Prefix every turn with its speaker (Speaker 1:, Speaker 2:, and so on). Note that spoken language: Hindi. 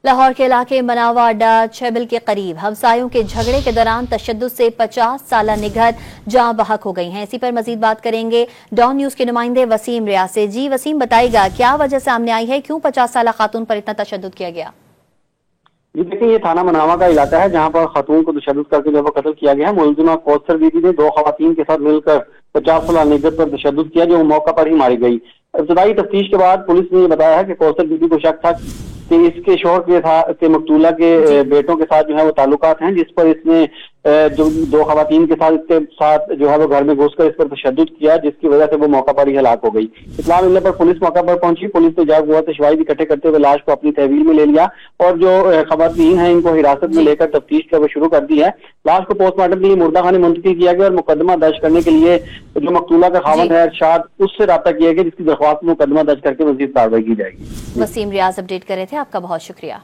Speaker 1: लाहौर के इलाके मनावा अड्डा छेबिल के करीब हमसायों के झगड़े के दौरान तशद्दुद से 50 साला निगहत जाँ बहक हो गई हैं। इसी पर मजीद बात करेंगे डॉन न्यूज के नुमाइंदे वसीम रियाज से। जी वसीम, बताइएगा क्या वजह सामने आई है, क्यों 50 साला खातून पर इतना तशद्दुद किया गया?
Speaker 2: जी देखिए, ये थाना मनावा का इलाका है जहाँ पर खातून को तशद्दुद करके जो कत्ल किया गया है। मुलजिमा कौसर बीबी ने 2 खवातीन के साथ मिलकर 50 साला निगहत पर तशद्दुद किया, जो मौका पर ही मारी गई। इब्तदाई तफ्तीश के बाद पुलिस ने ये बताया है कि कौसर बीबी को शक था कि इसके शौहर के मकतूला के बेटों के साथ जो है वो ताल्लुकात हैं, जिस पर इसने जो 2 खवातीन के साथ इसके साथ जो है वो घर में घुसकर इस पर तशद्दुद किया, जिसकी वजह से वो मौका पर ही हलाक हो गई। इत्तला मिलने पर पुलिस मौका पर पहुंची। पुलिस ने जाग हुआ से शवाहिद इकट्ठे करते हुए लाश को अपनी तहवील में ले लिया और जो खवातीन हैं इनको हिरासत में लेकर तफ्तीश का वो शुरू कर दी है। लाश को पोस्टमार्टम के लिए मुर्दा खाने मुंतकिल किया गया और मुकदमा दर्ज करने के लिए जो मकतूला का खावंद है अरशाद, उससे राब्ता किया गया, जिसकी दरख्वास्त मुकदमा दर्ज करके मजीद कार्रवाई की जाएगी।
Speaker 1: वसीम रियाज अपडेट कर रहे थे, आपका बहुत शुक्रिया।